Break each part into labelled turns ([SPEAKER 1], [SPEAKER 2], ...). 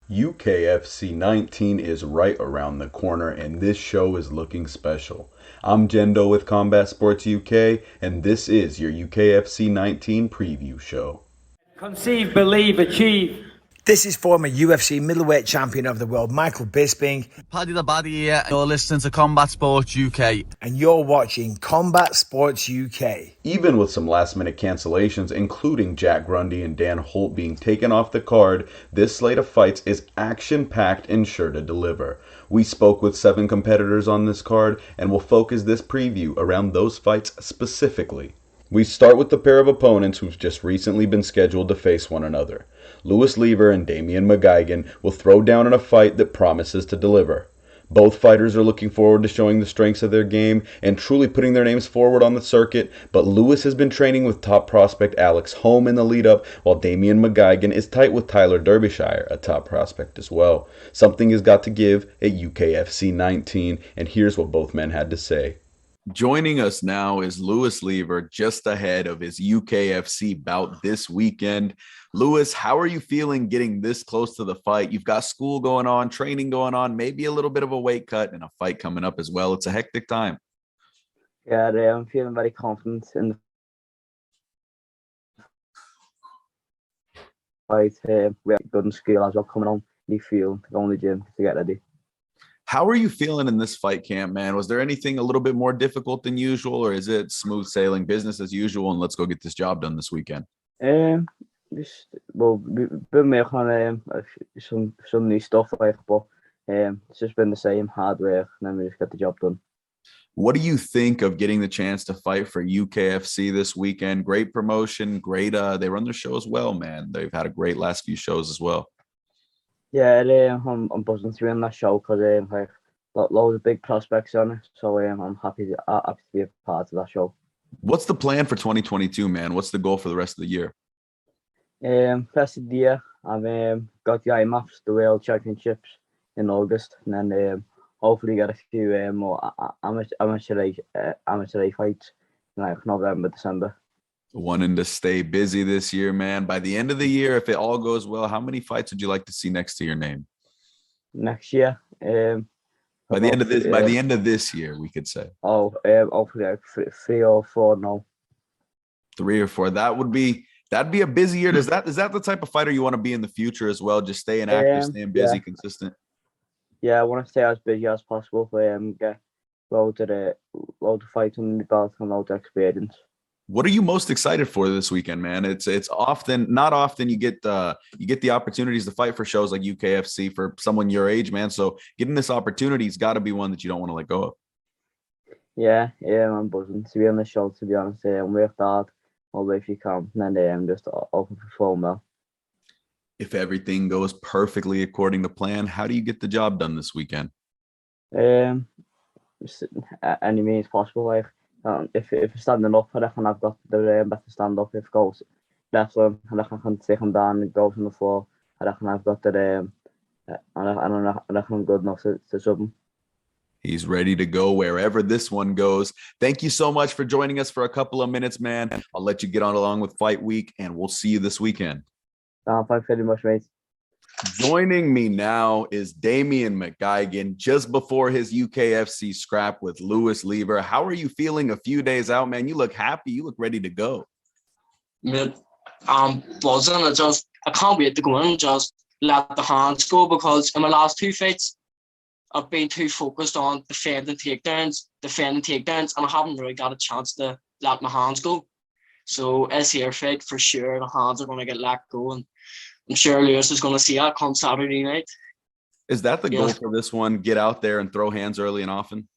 [SPEAKER 1] UKFC 19 is right around the corner, and this show is looking special. I'm Jendo with Combat Sports UK, and this is your UKFC 19 preview show.
[SPEAKER 2] Conceive, believe, achieve.
[SPEAKER 3] This is former UFC middleweight champion of the world, Michael Bisping.
[SPEAKER 4] Paddy the Baddy here. You're listening to Combat Sports UK.
[SPEAKER 3] And you're watching Combat Sports UK.
[SPEAKER 1] Even with some last minute cancellations, including Jack Grundy and Dan Holt being taken off the card, this slate of fights is action packed and sure to deliver. We spoke with 7 competitors on this card, and we'll focus this preview around those fights specifically. We start with the pair of opponents who've just recently been scheduled to face one another. Louis Lever and Damien McGuigan will throw down in a fight that promises to deliver. Both fighters are looking forward to showing the strengths of their game and truly putting their names forward on the circuit, but Louis has been training with top prospect Alex Holm in the lead-up, while Damien McGuigan is tight with Tyler Derbyshire, a top prospect as well. Something has got to give at UKFC 19, and here's what both men had to say. Joining us now is Louis Lever, just ahead of his UKFC bout this weekend. Louis, how are you feeling getting this close to the fight? You've got school going on, training going on, maybe a little bit of a weight cut and a fight coming up as well. It's a hectic time.
[SPEAKER 5] Yeah, I'm feeling very confident in the fight. We have good in school as well coming on. You feel to go in the gym to get ready.
[SPEAKER 1] How are you feeling in this fight camp, man? Was there anything a little bit more difficult than usual, or is it smooth sailing, business as usual, and let's go get this job done this weekend?
[SPEAKER 5] We've been working on some new stuff, but it's just been the same hard work, and then we just get the job done.
[SPEAKER 1] What do you think of getting the chance to fight for UKFC this weekend? Great promotion, great. They run their show as well, man. They've had a great last few shows as well.
[SPEAKER 5] Yeah, I'm buzzing to be on that show because like loads of big prospects on it, so I'm happy to be a part of that show.
[SPEAKER 1] What's the plan for 2022, man? What's the goal for the rest of the year?
[SPEAKER 5] Rest of the year, I've got the IMAFs, the World Championships in August, and then hopefully get a few more amateur fights in like November, December.
[SPEAKER 1] Wanting to stay busy this year, man. By the end of the year, if it all goes well, how many fights would you like to see next to your name?
[SPEAKER 5] Next year,
[SPEAKER 1] by the end of this year, we could say.
[SPEAKER 5] Hopefully like 3 or 4 now.
[SPEAKER 1] 3 or 4. That'd be a busy year. Is that the type of fighter you want to be in the future as well? Just staying active, staying busy, consistent.
[SPEAKER 5] Yeah, I want to stay as busy as possible. Get loads of fights under the belt and loads of experience.
[SPEAKER 1] What are you most excited for this weekend, man? It's not often you get the opportunities to fight for shows like UKFC for someone your age, man. So getting this opportunity's got to be one that you don't want to let go of.
[SPEAKER 5] Yeah, I'm buzzing to be on the show. To be honest, work hard all the way if you can, and then just open perform well.
[SPEAKER 1] If everything goes perfectly according to plan, how do you get the job done this weekend?
[SPEAKER 5] Any means possible, like. If it's standing up, I reckon I've got the better stand up. If it goes wrestling, I reckon I can take him down and go on the floor. I reckon I've got the I reckon I'm good enough to sub him.
[SPEAKER 1] He's ready to go wherever this one goes. Thank you so much for joining us for a couple of minutes, man. I'll let you get on along with Fight Week, and we'll see you this weekend.
[SPEAKER 5] Thanks very much, mate.
[SPEAKER 1] Joining me now is Damien McGuigan just before his UKFC scrap with Louis Lever. How are you feeling a few days out, man? You look happy. You look ready to go.
[SPEAKER 6] Man, I'm buzzing. I can't wait to go in and just let the hands go, because in my last 2 fights, I've been too focused on defending takedowns, and I haven't really got a chance to let my hands go. So this here fight, for sure, the hands are going to get let go, and I'm sure Lewis is going to see that come Saturday night.
[SPEAKER 1] Is that the goal for this one? Get out there and throw hands early and often?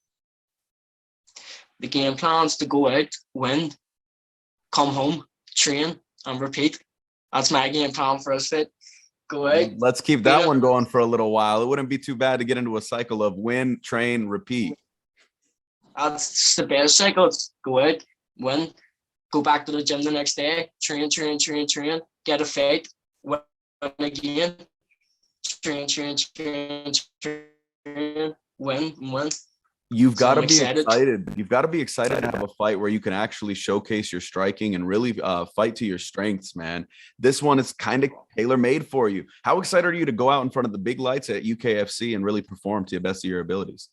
[SPEAKER 6] The game plan's to go out, win, come home, train, and repeat. That's my game plan for this fight. Go out.
[SPEAKER 1] Let's keep that one going for a little while. It wouldn't be too bad to get into a cycle of win, train, repeat.
[SPEAKER 6] That's the best cycle. It's go out, win, go back to the gym the next day, train, get a fight, win again, train, win.
[SPEAKER 1] You've
[SPEAKER 6] So
[SPEAKER 1] got to
[SPEAKER 6] I'm
[SPEAKER 1] be
[SPEAKER 6] excited.
[SPEAKER 1] excited. You've got to be excited to have a fight where you can actually showcase your striking and really fight to your strengths, man. This one is kind of tailor-made for you. How excited are you to go out in front of the big lights at UKFC and really perform to the best of your abilities?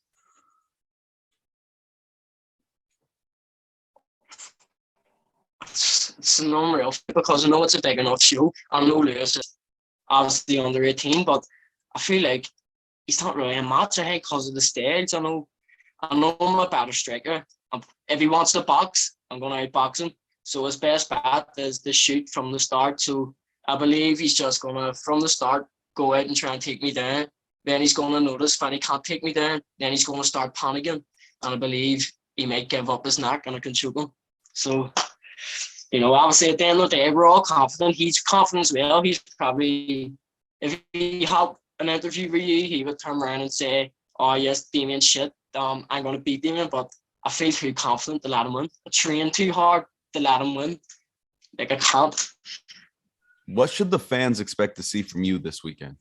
[SPEAKER 6] It's an unreal because I know it's a big enough show. I know Lewis is obviously under 18, but I feel like he's not really a match ahead because of the stage. I know I'm a better striker. If he wants to box, I'm going to outbox him. So his best bet is to shoot from the start. So I believe he's just going to, from the start, go out and try and take me down. Then he's going to notice when he can't take me down. Then he's going to start panicking. And I believe he might give up his neck and I can choke him. So, you know, obviously at the end of the day, we're all confident. He's confident as well. He's probably, if he had an interview with you, he would turn around and say, oh yes, Damien shit. I'm going to beat Damien, but I feel too confident to let him win. I train too hard to let him win. Like I can't.
[SPEAKER 1] What should the fans expect to see from you this weekend?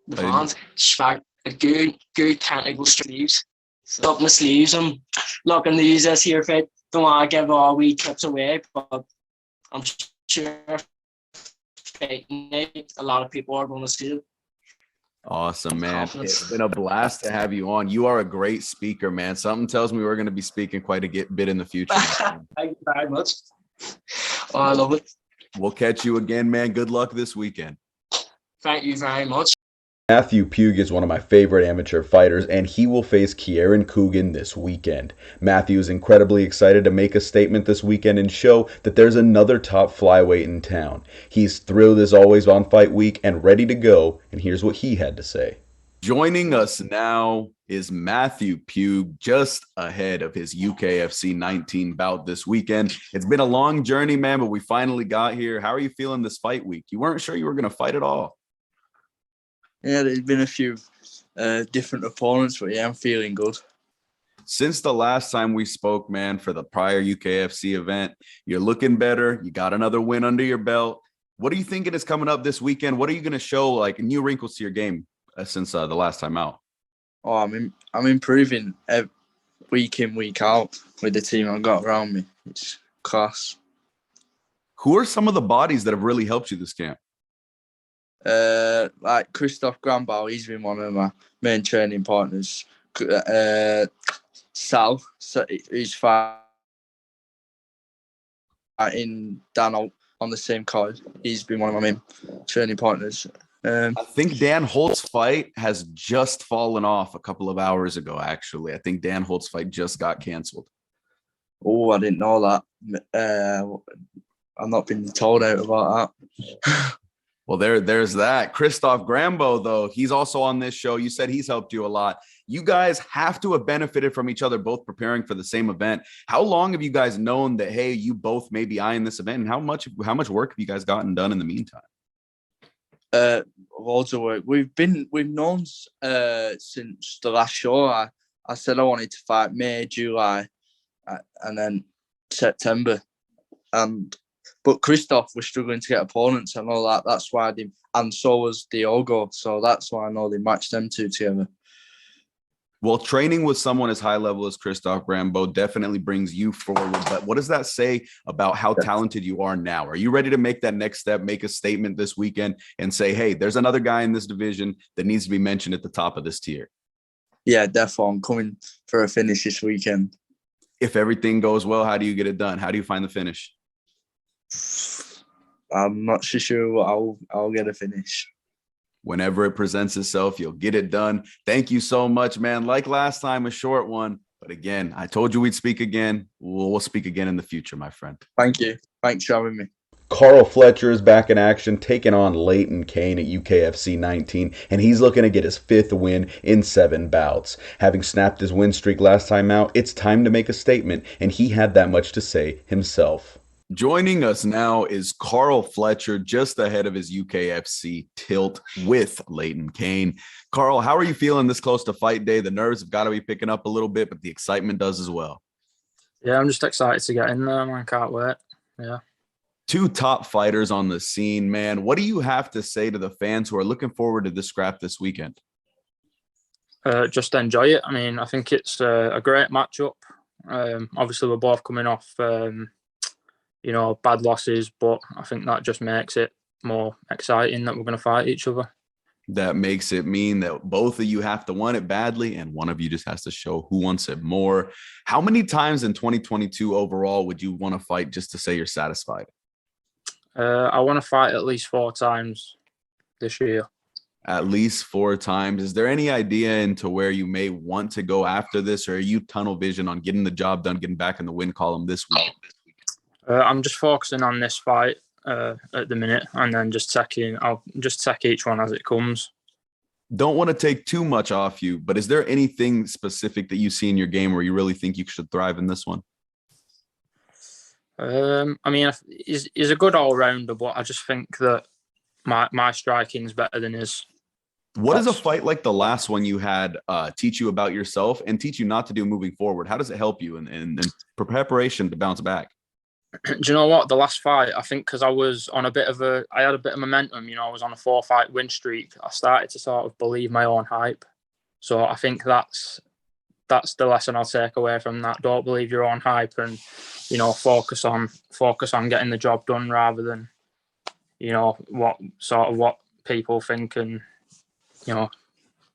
[SPEAKER 6] The fans expect a good technical sleeves. Up my sleeves. I'm looking to use this here fit. Don't want to give all wee tips away, but I'm sure fighting night, a lot of people are going to see it.
[SPEAKER 1] Awesome, man. It's been a blast to have you on. You are a great speaker, man. Something tells me we're going to be speaking quite a bit in the future.
[SPEAKER 6] Thank you very much. Oh, I love it.
[SPEAKER 1] We'll catch you again, man. Good luck this weekend.
[SPEAKER 6] Thank you very much.
[SPEAKER 1] Matthew Pugh is one of my favorite amateur fighters, and he will face Kieran Coogan this weekend. Matthew is incredibly excited to make a statement this weekend and show that there's another top flyweight in town. He's thrilled as always on fight week and ready to go, and here's what he had to say. Joining us now is Matthew Pugh, just ahead of his UKFC 19 bout this weekend. It's been a long journey, man, but we finally got here. How are you feeling this fight week? You weren't sure you were going to fight at all.
[SPEAKER 7] Yeah, there's been a few different opponents, but yeah, I'm feeling good.
[SPEAKER 1] Since the last time we spoke, man, for the prior UKFC event, you're looking better. You got another win under your belt. What are you thinking is coming up this weekend? What are you going to show, like, new wrinkles to your game since the last time out?
[SPEAKER 7] Oh, I'm improving week in, week out with the team I've got around me. It's class.
[SPEAKER 1] Who are some of the bodies that have really helped you this camp?
[SPEAKER 7] Like Kristoff Grambow, he's been one of my main training partners. Sal, who's fighting Dan on the same card, he's been one of my main training partners.
[SPEAKER 1] I think Dan Holt's fight has just fallen off a couple of hours ago, actually. I think Dan Holt's fight just got canceled.
[SPEAKER 7] Oh, I didn't know that. I've not been told out about that.
[SPEAKER 1] Well, there's that. Kristoff Grambow, though, he's also on this show. You said he's helped you a lot. You guys have to have benefited from each other, both preparing for the same event. How long have you guys known that, hey, you both may be eyeing this event? And how much work have you guys gotten done in the meantime?
[SPEAKER 7] Loads of work. We've known since the last show. I said I wanted to fight May, July, and then September. But Kristoff was struggling to get opponents. I know that. That's why and so was Diogo. So that's why I know they matched them two together.
[SPEAKER 1] Well, training with someone as high level as Kristoff Grambow definitely brings you forward. But what does that say about how talented you are now? Are you ready to make that next step, make a statement this weekend and say, hey, there's another guy in this division that needs to be mentioned at the top of this tier?
[SPEAKER 7] Yeah, definitely. I'm coming for a finish this weekend.
[SPEAKER 1] If everything goes well, how do you get it done? How do you find the finish?
[SPEAKER 7] I'm not so sure I'll get a finish.
[SPEAKER 1] Whenever it presents itself, you'll get it done. Thank you so much, man. Like last time, a short one. But again, I told you we'd speak again. We'll speak again in the future, my friend.
[SPEAKER 7] Thank you. Thanks for having me.
[SPEAKER 1] Karl Fletcher is back in action, taking on Leighton Kane at UKFC 19, and he's looking to get his 5th win in 7 bouts. Having snapped his win streak last time out, it's time to make a statement, and he had that much to say himself. Joining us now is Karl Fletcher, just ahead of his UKFC tilt with Leighton Kane. Karl, how are you feeling this close to fight day? The nerves have got to be picking up a little bit, but the excitement does as well.
[SPEAKER 8] Yeah, I'm just excited to get in there, man. Can't wait. Yeah.
[SPEAKER 1] Two top fighters on the scene, man. What do you have to say to the fans who are looking forward to this scrap this weekend?
[SPEAKER 8] Just enjoy it. I mean, I think it's a great matchup. Obviously, we're both coming off, bad losses, but I think that just makes it more exciting that we're going to fight each other.
[SPEAKER 1] That makes it mean that both of you have to want it badly, and one of you just has to show who wants it more. How many times in 2022 overall would you want to fight just to say you're satisfied?
[SPEAKER 8] I want to fight at least 4 times this year.
[SPEAKER 1] At least 4 times. Is there any idea into where you may want to go after this, or are you tunnel vision on getting the job done, getting back in the win column this week?
[SPEAKER 8] I'm just focusing on this fight at the minute, and then I'll just take each one as it comes.
[SPEAKER 1] Don't want to take too much off you, but is there anything specific that you see in your game where you really think you should thrive in this one?
[SPEAKER 8] I mean, he's a good all-rounder, but I just think that my striking's better than his.
[SPEAKER 1] What does a fight like the last one you had teach you about yourself and teach you not to do moving forward? How does it help you in preparation to bounce back?
[SPEAKER 8] Do you know what? The last fight, I think because I had a bit of momentum, I was on a 4-fight win streak. I started to sort of believe my own hype. So I think that's the lesson I'll take away from that. Don't believe your own hype, and focus on getting the job done rather than what people think. And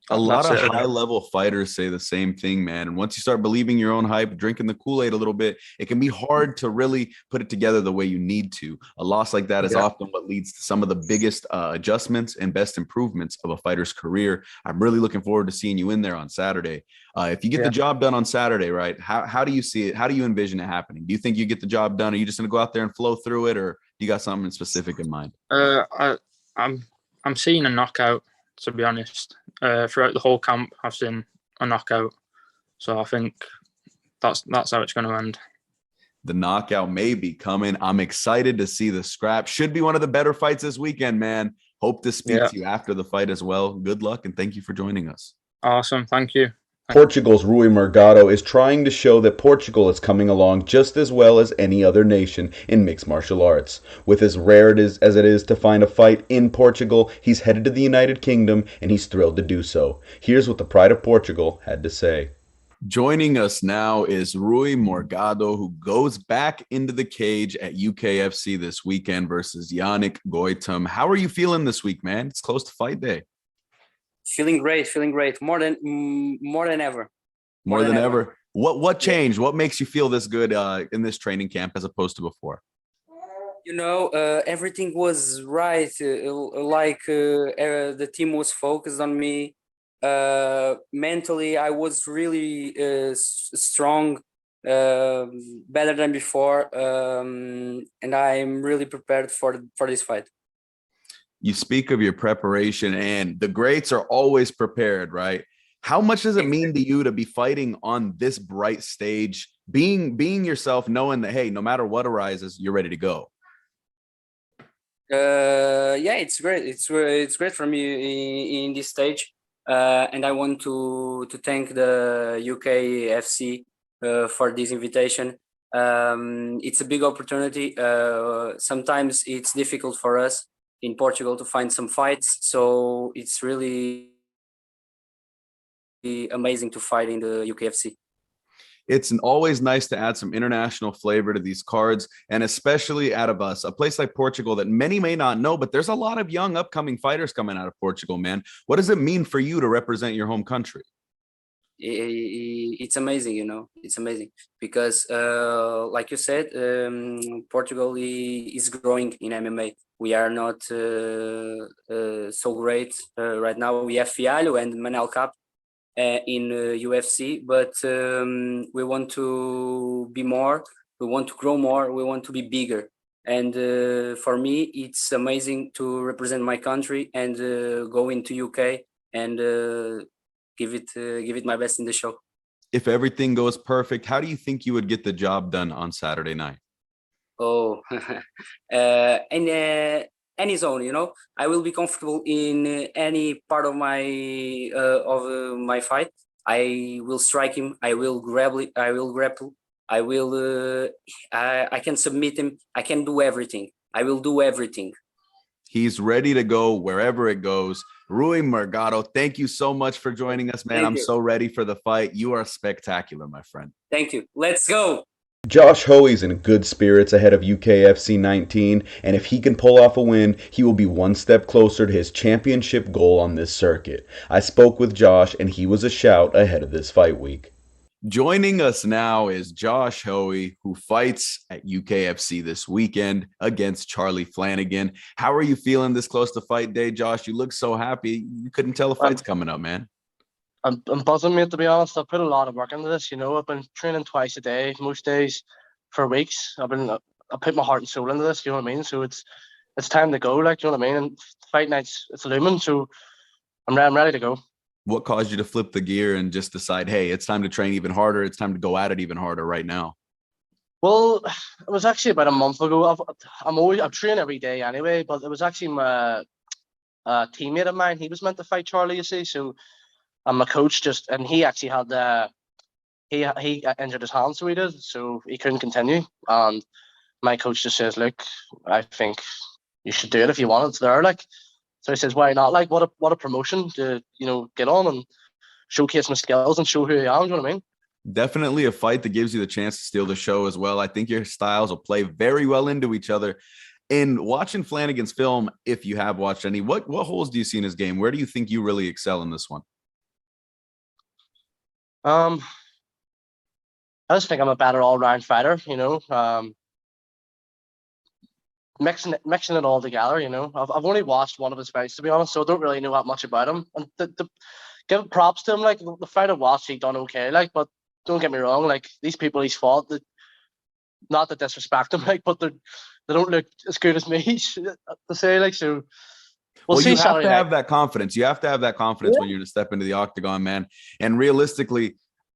[SPEAKER 1] a lot of high-level fighters say the same thing, man. And once you start believing your own hype, drinking the Kool-Aid a little bit, it can be hard to really put it together the way you need to. A loss like that is often what leads to some of the biggest adjustments and best improvements of a fighter's career. I'm really looking forward to seeing you in there on Saturday. If you get the job done on Saturday, right, how do you see it? How do you envision it happening? Do you think you get the job done? Are you just going to go out there and flow through it, or do you got something specific in mind?
[SPEAKER 8] I'm seeing a knockout, to be honest. Throughout the whole camp, I've seen a knockout. So I think that's how it's going to end.
[SPEAKER 1] The knockout may be coming. I'm excited to see the scrap. Should be one of the better fights this weekend, man. Hope to speak to you after the fight as well. Good luck, and thank you for joining us.
[SPEAKER 8] Awesome. Thank you.
[SPEAKER 1] Portugal's Rui Morgado is trying to show that Portugal is coming along just as well as any other nation in mixed martial arts. With as rare as it is to find a fight in Portugal, he's headed to the United Kingdom, and he's thrilled to do so. Here's what the pride of Portugal had to say. Joining us now is Rui Morgado, who goes back into the cage at UKFC this weekend versus Yannick Goitom. How are you feeling this week, man? It's close to fight day.
[SPEAKER 9] Feeling great. More than ever.
[SPEAKER 1] More than ever. What changed? What makes you feel this good in this training camp as opposed to before?
[SPEAKER 9] Everything was right. The team was focused on me. Mentally, I was really strong, better than before, and I'm really prepared for this fight.
[SPEAKER 1] You speak of your preparation, and the greats are always prepared, right? How much does it mean to you to be fighting on this bright stage, being yourself, knowing that, hey, no matter what arises, you're ready to go?
[SPEAKER 9] It's great. It's great for me in this stage, and I want to thank the UKFC for this invitation. It's a big opportunity. Sometimes it's difficult for us in Portugal to find some fights, so it's really amazing to fight in the UKFC.
[SPEAKER 1] It's always nice to add some international flavor to these cards, and especially out of a place like Portugal that many may not know, but there's a lot of young upcoming fighters coming out of Portugal, man. What does it mean for you to represent your home country?
[SPEAKER 9] It's amazing, it's amazing because like you said, Portugal is growing in MMA. We are not so great right now. We have Fialho and Manel Cap in UFC, but we want to be more, we want to grow more, we want to be bigger. And for me, it's amazing to represent my country and go into UK and give it my best in the show.
[SPEAKER 1] If everything goes perfect, how do you think you would get the job done on Saturday night?
[SPEAKER 9] Oh, in any zone, I will be comfortable in any part of my fight. I will strike him. I will grapple. I can submit him. I can do everything. I will do everything.
[SPEAKER 1] He's ready to go wherever it goes. Rui Morgado, thank you so much for joining us, man. I'm so ready for the fight. You are spectacular, my friend.
[SPEAKER 9] Thank you. Let's go.
[SPEAKER 1] Josh Hoey's in good spirits ahead of UKFC 19, and if he can pull off a win, he will be one step closer to his championship goal on this circuit. I spoke with Josh, and he was a shout ahead of this fight week. Joining us now is Josh Hoey, who fights at UKFC this weekend against Charlie Flanagan. How are you feeling this close to fight day, Josh? You look so happy. You couldn't tell the fight's coming up, man.
[SPEAKER 10] I'm buzzing, mate, to be honest. I've put a lot of work into this, you know. I've been training twice a day, most days, for weeks. I put my heart and soul into this, you know what I mean? So it's time to go, like, you know what I mean? And fight night's, it's looming, so I'm ready to go.
[SPEAKER 1] What caused you to flip the gear and just decide, hey, it's time to train even harder, it's time to go at it even harder right now?
[SPEAKER 10] Well, it was actually about a month ago. I've trained every day anyway, but it was actually my teammate of mine. He was meant to fight Charlie, you see, so... And my coach and he actually had he injured his hand, so he did, so he couldn't continue. And my coach just says, "Look, I think you should do it if you want. It's there." Like, so he says, "Why not? Like, what a promotion to get on and showcase my skills and show who I am." You know what I mean?
[SPEAKER 1] Definitely a fight that gives you the chance to steal the show as well. I think your styles will play very well into each other. In watching Flanagan's film, if you have watched any, what holes do you see in his game? Where do you think you really excel in this one?
[SPEAKER 10] I just think I'm a better all-round fighter, you know. Mixing it all together, you know. I've only watched one of his fights, to be honest, so I don't really know that much about him. And give props to him, like the fight I watched, he done okay, like. But don't get me wrong, like these people he's fought, not to disrespect them, like, but they don't look as good as me to say, like. So we'll see.
[SPEAKER 1] You have to have that confidence. You have to have that confidence when you're going to step into the octagon, man. And realistically,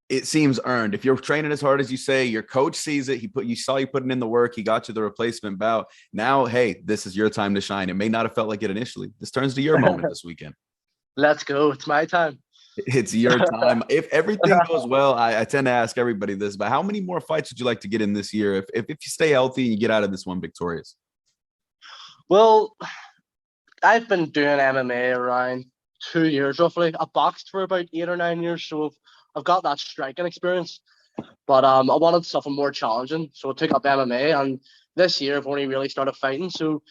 [SPEAKER 1] it seems earned. If you're training as hard as you say, your coach sees it. You saw you putting in the work. He got you the replacement bout. Now, hey, this is your time to shine. It may not have felt like it initially. This turns to your moment this weekend.
[SPEAKER 10] Let's go. It's my time.
[SPEAKER 1] It's your time. If everything goes well, I tend to ask everybody this, but how many more fights would you like to get in this year if you stay healthy and you get out of this one victorious?
[SPEAKER 10] Well, I've been doing MMA around 2 years roughly. I boxed for about 8 or 9 years, so I've got that striking experience. But I wanted something more challenging, so I took up MMA. And this year I've only really started fighting. So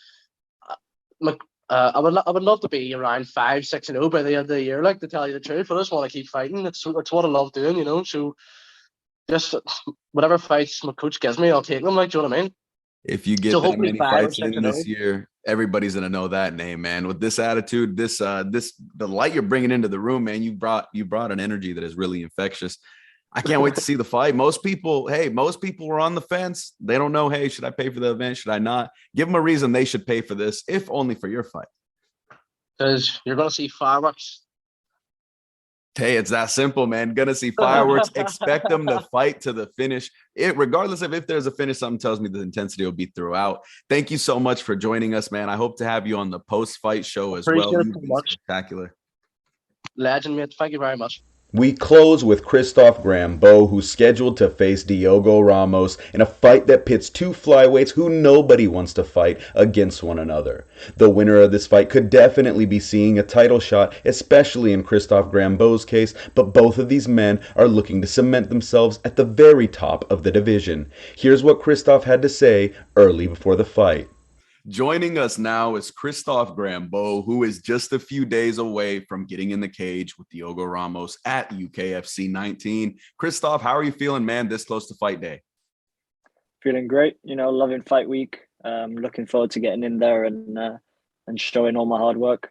[SPEAKER 10] I would love to be around 5-6-0 by the end of the year. Like, to tell you the truth, I just want to keep fighting. It's what I love doing, you know. So just whatever fights my coach gives me, I'll take them. Like, do you know what I mean?
[SPEAKER 1] If you get that many fights in this year, everybody's gonna know that name, man. With this attitude, the light you're bringing into the room, man, you brought an energy that is really infectious. I can't wait to see the fight. Most people were on the fence. They don't know, hey, should I pay for the event? Should I not? Give them a reason they should pay for this, if only for your fight.
[SPEAKER 10] Because you're gonna see fireworks.
[SPEAKER 1] Hey, it's that simple, man. Gonna see fireworks. Expect them to fight to the finish. Regardless of if there's a finish, something tells me the intensity will be throughout. Thank you so much for joining us, man. I hope to have you on the post-fight show as well. You've been spectacular.
[SPEAKER 10] Legend, mate. Thank you very much.
[SPEAKER 1] We close with Kristoff Grambow, who's scheduled to face Diogo Ramos in a fight that pits two flyweights who nobody wants to fight against one another. The winner of this fight could definitely be seeing a title shot, especially in Kristoff Grambow's case, but both of these men are looking to cement themselves at the very top of the division. Here's what Kristoff had to say early before the fight. Joining us now is Kristoff Grambow, who is just a few days away from getting in the cage with Diogo Ramos at UKFC 19. Kristoff, how are you feeling, man, this close to fight day?
[SPEAKER 11] Feeling great, loving fight week. Looking forward to getting in there and showing all my hard work.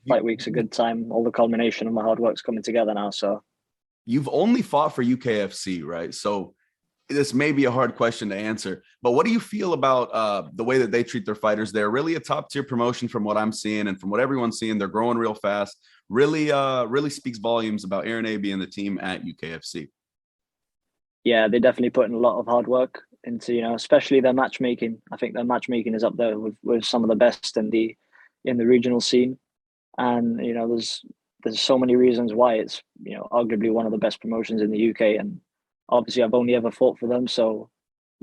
[SPEAKER 11] Fight week's a good time. All the culmination of my hard work's coming together now. So
[SPEAKER 1] you've only fought for UKFC, right? So this may be a hard question to answer, but what do you feel about the way that they treat their fighters? They're really a top tier promotion from what I'm seeing and from what everyone's seeing. They're growing real fast. Really speaks volumes about Aaron Abbey and the team at UKFC.
[SPEAKER 11] Yeah, they definitely put in a lot of hard work into, especially their matchmaking. I think their matchmaking is up there with some of the best in the regional scene. And, there's so many reasons why it's, arguably one of the best promotions in the UK. And obviously I've only ever fought for them. So,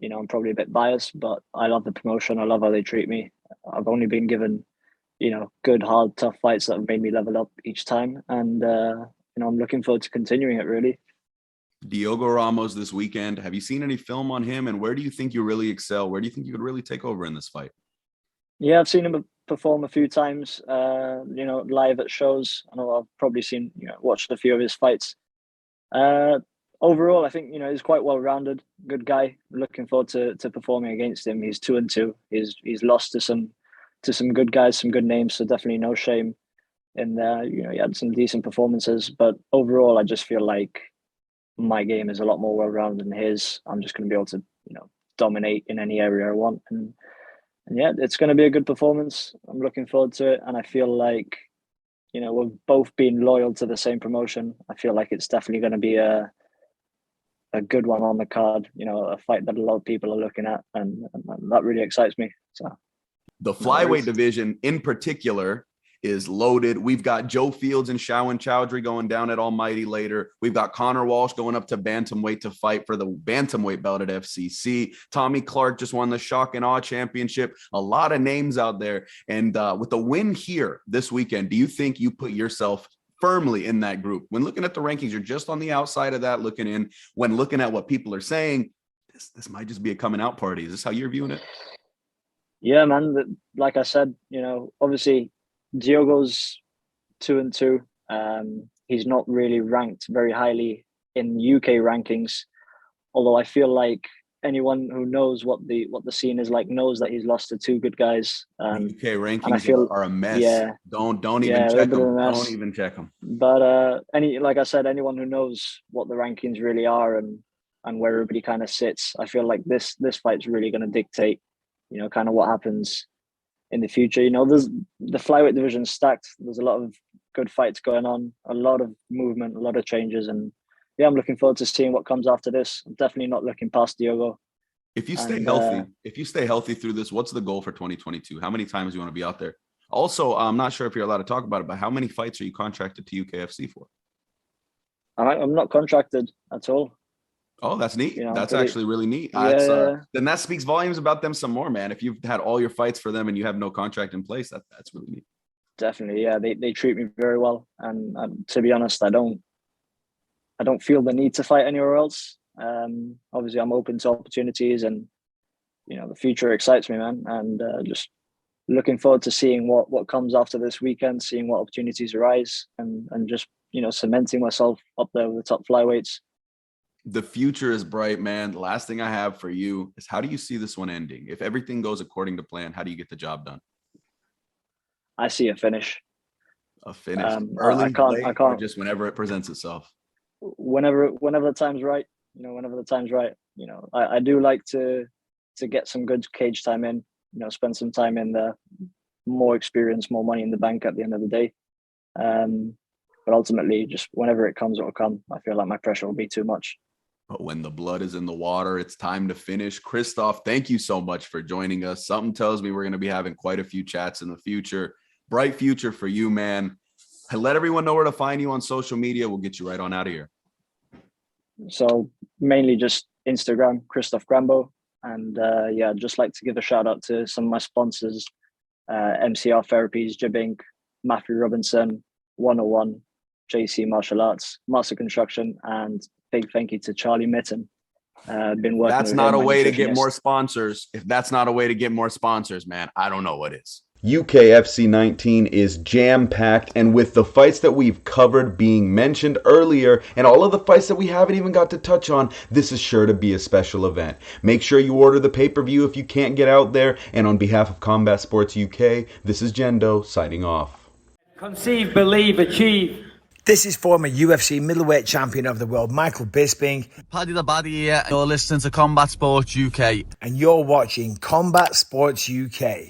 [SPEAKER 11] I'm probably a bit biased, but I love the promotion. I love how they treat me. I've only been given, good, hard, tough fights that have made me level up each time. And, I'm looking forward to continuing it, really.
[SPEAKER 1] Diogo Ramos this weekend. Have you seen any film on him? And where do you think you really excel? Where do you think you could really take over in this fight?
[SPEAKER 11] Yeah, I've seen him perform a few times, live at shows. I know I've probably watched a few of his fights. Overall, I think, he's quite well-rounded, good guy. Looking forward to performing against him. He's 2-2. He's lost to some good guys, some good names, so definitely no shame in there. He had some decent performances, but overall, I just feel like my game is a lot more well-rounded than his. I'm just going to be able to, dominate in any area I want. And yeah, it's going to be a good performance. I'm looking forward to it. And I feel like, we've both been loyal to the same promotion. I feel like it's definitely going to be a good one on the card, a fight that a lot of people are looking at. And that really excites me. So
[SPEAKER 1] the flyweight division in particular is loaded. We've got Joe Fields and Shawan Chowdhury going down at Almighty later. We've got Connor Walsh going up to bantamweight to fight for the bantamweight belt at FCC. Tommy Clark just won the Shock and Awe Championship. A lot of names out there. And with the win here this weekend, do you think you put yourself firmly in that group? When looking at the rankings, you're just on the outside of that looking in. When looking at what people are saying, this might just be a coming out party. Is this how you're viewing it?
[SPEAKER 11] Yeah, man. Like I said, obviously Diogo's 2-2. He's not really ranked very highly in UK rankings, although I feel like anyone who knows what the scene is like knows that he's lost to two good guys.
[SPEAKER 1] UK rankings are a mess.
[SPEAKER 11] Yeah,
[SPEAKER 1] don't even check them. Don't even check them.
[SPEAKER 11] But like I said, anyone who knows what the rankings really are and where everybody kind of sits, I feel like this fight's really going to dictate, kind of what happens in the future. There's the flyweight division stacked. There's a lot of good fights going on, a lot of movement, a lot of changes, and yeah, I'm looking forward to seeing what comes after this. I'm definitely not looking past Diogo.
[SPEAKER 1] If you stay healthy through this, what's the goal for 2022? How many times do you want to be out there? Also, I'm not sure if you're allowed to talk about it, but how many fights are you contracted to UKFC for?
[SPEAKER 11] I'm not contracted at all.
[SPEAKER 1] Oh, that's neat. That's actually really neat.
[SPEAKER 11] Yeah.
[SPEAKER 1] Then that speaks volumes about them some more, man. If you've had all your fights for them and you have no contract in place, that's really neat.
[SPEAKER 11] Definitely, yeah. They treat me very well, and to be honest, I don't feel the need to fight anywhere else. Obviously, I'm open to opportunities, and the future excites me, man. And just looking forward to seeing what comes after this weekend, seeing what opportunities arise, and just cementing myself up there with the top flyweights.
[SPEAKER 1] The future is bright, man. The last thing I have for you is, how do you see this one ending? If everything goes according to plan, how do you get the job done?
[SPEAKER 11] I see a finish.
[SPEAKER 1] A finish.
[SPEAKER 11] Early, I can't.
[SPEAKER 1] Or just whenever it presents itself.
[SPEAKER 11] Whenever the time's right. Whenever the time's right. I do like to get some good cage time in. Spend some time in there. More experience, more money in the bank at the end of the day. But ultimately, just whenever it comes, it'll come. I feel like my pressure will be too much.
[SPEAKER 1] But when the blood is in the water, it's time to finish. Kristoff, thank you so much for joining us. Something tells me we're going to be having quite a few chats in the future. Bright future for you, man. Let everyone know where to find you on social media. We'll get you right on out of here. So mainly just Instagram, Kristoff Grambow. And I'd just like to give a shout out to some of my sponsors, MCR Therapies, Jib Inc., Matthew Robinson, 101, JC Martial Arts, Master Construction, and big thank you to Charlie Mitten. Been working. That's not a way to get more sponsors. If that's not a way to get more sponsors, man, I don't know what is. UKFC 19 is jam-packed, and with the fights that we've covered being mentioned earlier and all of the fights that we haven't even got to touch on, this is sure to be a special event. Make sure you order the pay-per-view if you can't get out there, and on behalf of Combat Sports UK, this is Jendo signing off.
[SPEAKER 2] Conceive, believe, achieve.
[SPEAKER 3] This is former UFC middleweight champion of the world, Michael Bisping.
[SPEAKER 4] Paddy the Baddy here. You're listening to Combat Sports UK.
[SPEAKER 3] And you're watching Combat Sports UK.